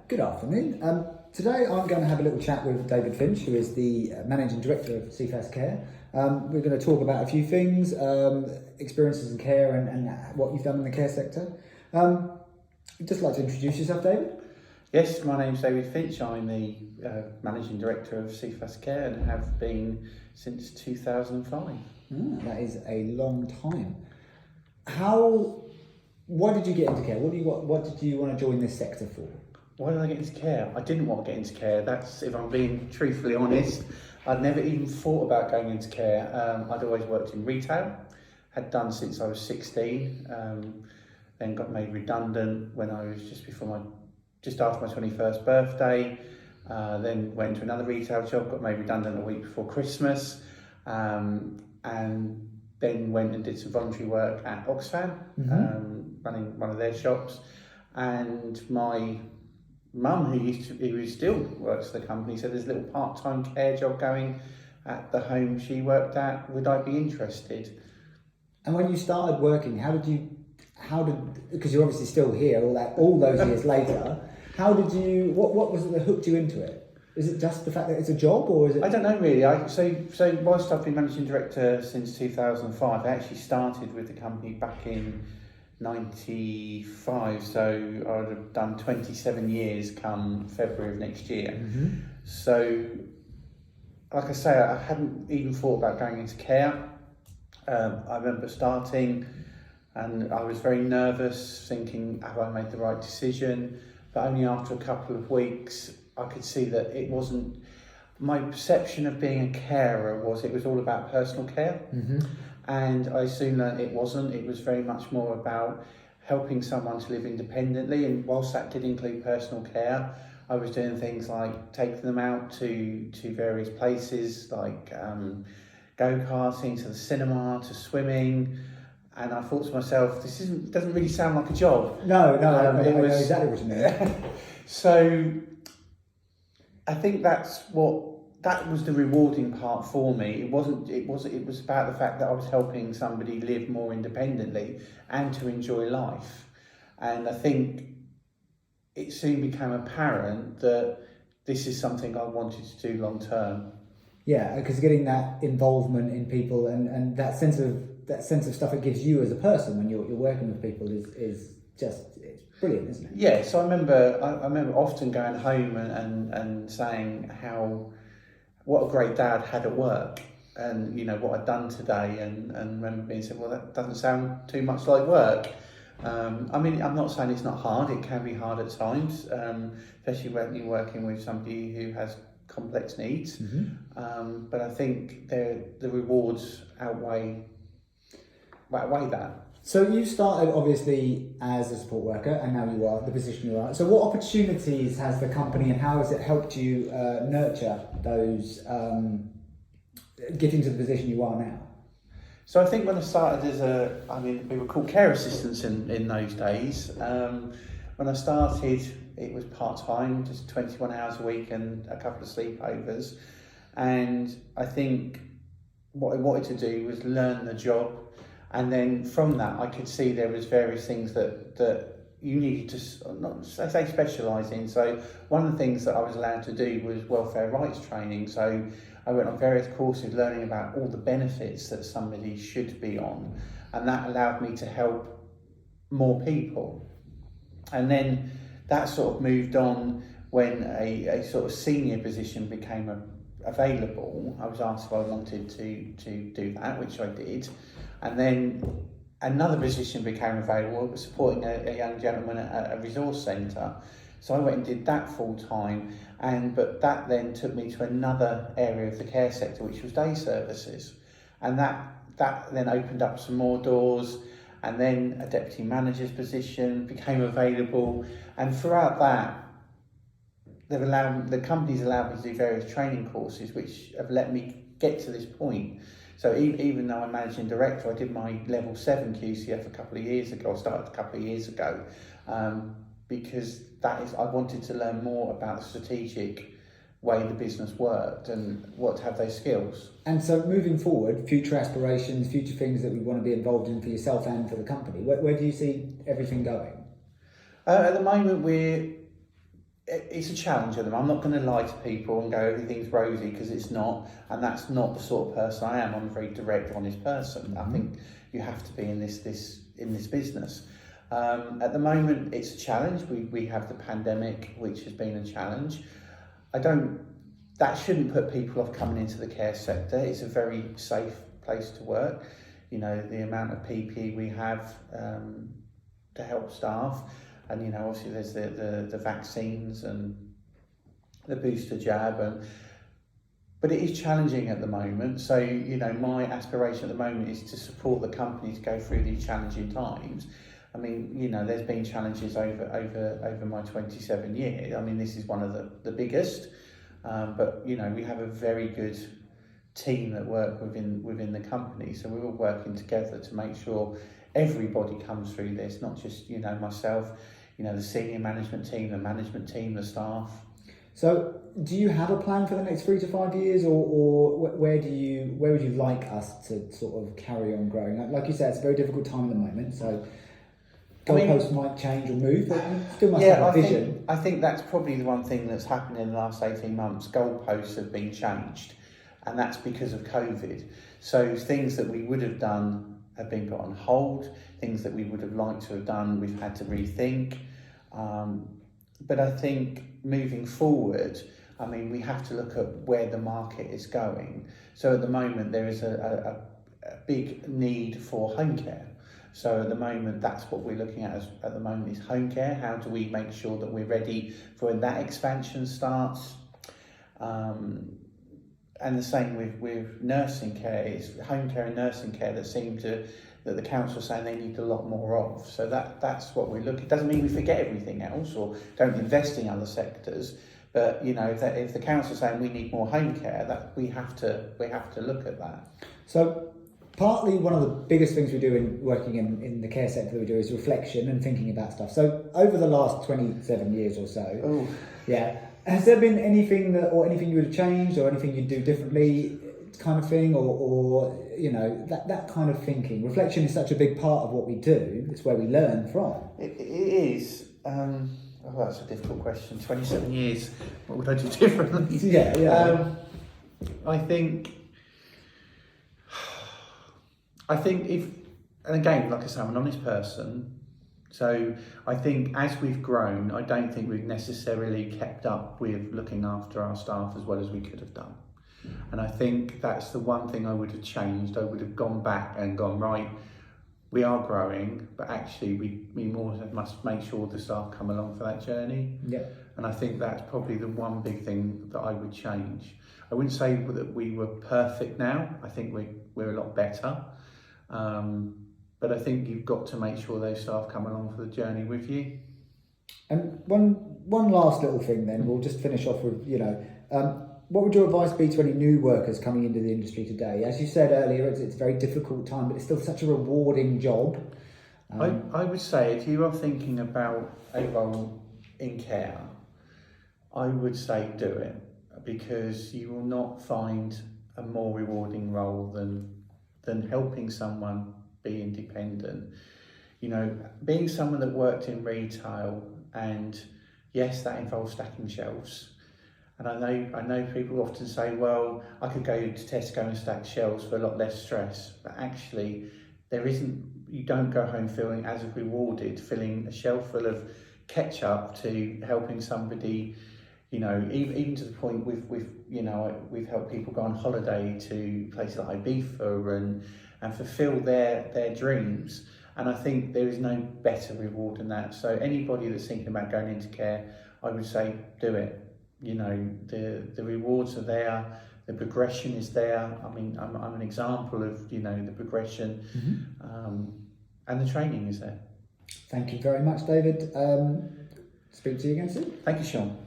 Good afternoon. Today I'm going to have a little chat with David Finch, who is the Managing Director of Cephas Care. We're going to talk about a few things, experiences in care and what you've done in the care sector. I'd just like to introduce yourself, David. Yes, my name's David Finch. I'm the Managing Director of Cephas Care and have been since 2005. That is a long time. Why did you get into care? What did you want to join this sector for? Why did I get into care? I didn't want to get into care. That's, if I'm being truthfully honest, I'd never even thought about going into care. I'd always worked in retail, had done since I was 16, then got made redundant when I was just after my 21st birthday, then went to another retail job, got made redundant a week before Christmas, and then went and did some voluntary work at Oxfam, running one of their shops. And my mum, who still works for the company, said there's a little part-time care job going at the home she worked at. Would I be interested? And when you started working, because you're obviously still here all those years later, what was it that hooked you into it? Is it just the fact that it's a job, or is it? I don't know really. So whilst I've been Managing Director since 2005, I actually started with the company back in 95, so I would have done 27 years come February of next year. So, like I say, I hadn't even thought about going into care. I remember starting and I was very nervous, thinking, have I made the right decision? But only after a couple of weeks, I could see that it wasn't. My perception of being a carer was it was all about personal care. And I soon learned it wasn't. It was very much more about helping someone to live independently. And whilst that did include personal care, I was doing things like taking them out to various places, like go-karting, to the cinema, to swimming. And I thought to myself, doesn't really sound like a job. No, I know exactly what you mean. So I think that was the rewarding part for me. It was about the fact that I was helping somebody live more independently and to enjoy life. And I think it soon became apparent that this is something I wanted to do long term. Yeah, because getting that involvement in people and that sense of stuff it gives you as a person when you're working with people is just, it's brilliant, isn't it? Yeah. So I remember often going home and saying what a great dad had at work, and what I'd done today, and remember being said, well, that doesn't sound too much like work. I mean, I'm not saying it's not hard. It can be hard at times, especially when you're working with somebody who has complex needs. But I think the rewards outweigh that. So you started obviously as a support worker, and now you are the position you are. So what opportunities has the company, and how has it helped you nurture those, getting to the position you are now? So I think when I started we were called care assistants in those days. When I started, it was part-time, just 21 hours a week and a couple of sleepovers. And I think what I wanted to do was learn the job. And then from that, I could see there was various things that you needed to specialise in. So one of the things that I was allowed to do was welfare rights training. So I went on various courses learning about all the benefits that somebody should be on. And that allowed me to help more people. And then that sort of moved on when a sort of senior position became available. I was asked if I wanted to do that, which I did. And then another position became available, supporting a young gentleman at a resource centre. So I went and did that full time, but that then took me to another area of the care sector, which was day services. And that then opened up some more doors, and then a deputy manager's position became available. And throughout that, the company's allowed me to do various training courses, which have let me get to this point. So even though I'm Managing Director, I did my level 7 QCF a couple of years ago. I started a couple of years ago, because I wanted to learn more about the strategic way the business worked and what to have those skills. And so moving forward, future aspirations, future things that we want to be involved in for yourself and for the company, where do you see everything going? At the moment, we're it's a challenge at them. I'm not going to lie to people and go everything's rosy, because it's not, and that's not the sort of person I am. I'm a very direct, honest person. I think you have to be in this business. At the moment, it's a challenge. We have the pandemic, which has been a challenge. That shouldn't put people off coming into the care sector. It's a very safe place to work. You know, the amount of PPE we have to help staff, and you know, obviously there's the vaccines and the booster jab, but it is challenging at the moment. So you know, my aspiration at the moment is to support the company to go through these challenging times. I mean, you know, there's been challenges over my 27 years. I mean, this is one of the biggest, but you know, we have a very good team that work within the company, so we're all working together to make sure everybody comes through this, not just, you know, myself, you know, the senior management team, the management team, the staff. So do you have a plan for the next 3 to 5 years, or where would you like us to sort of carry on growing? Like you said, it's a very difficult time at the moment, so goalposts might change or move, but you still must have a vision. I think that's probably the one thing that's happened in the last 18 months. Goalposts have been changed, and that's because of COVID. So things that we would have done have been put on hold. Things that we would have liked to have done, we've had to rethink. But I think moving forward, I mean, we have to look at where the market is going. So at the moment, there is a big need for home care. So at the moment, that's what we're looking at at the moment is home care. How do we make sure that we're ready for when that expansion starts? And the same with nursing care. It's home care and nursing care that the council saying they need a lot more of. So that's what we're looking. It doesn't mean we forget everything else or don't invest in other sectors. But you know, if the council's saying we need more home care, that we have to look at that. So partly one of the biggest things we do in working in the care sector that we do is reflection and thinking about stuff. So over the last 27 years or so, has there been anything anything you would have changed or anything you'd do differently, kind of thing, or you know, that kind of thinking? Reflection is such a big part of what we do. It's where we learn from. It is. That's a difficult question. 27 years. What would I do differently? Yeah. I think if, and again, like I say, I'm an honest person. So I think as we've grown, I don't think we've necessarily kept up with looking after our staff as well as we could have done. And I think that's the one thing I would have changed. I would have gone back and gone, right, we are growing, but actually we more must make sure the staff come along for that journey. Yeah. And I think that's probably the one big thing that I would change. I wouldn't say that we were perfect now. I think we're a lot better. But I think you've got to make sure those staff come along for the journey with you. And one last little thing then, we'll just finish off with, you know, what would your advice be to any new workers coming into the industry today? As you said earlier, it's a very difficult time, but it's still such a rewarding job. I would say if you are thinking about a role in care, I would say do it, because you will not find a more rewarding role than helping someone be independent. You know, being someone that worked in retail, and yes, that involves stacking shelves. And I know people often say, well, I could go to Tesco and stack shelves for a lot less stress. But actually, you don't go home feeling as rewarded, filling a shelf full of ketchup to helping somebody, you know, even to the point we've helped people go on holiday to places like Ibiza and fulfill their dreams. And I think there is no better reward than that. So anybody that's thinking about going into care, I would say do it. You know, the rewards are there, the progression is there. I mean, I'm an example of, you know, the progression, and the training is there. Thank you very much, David. Speak to you again soon. Thank you, Sean.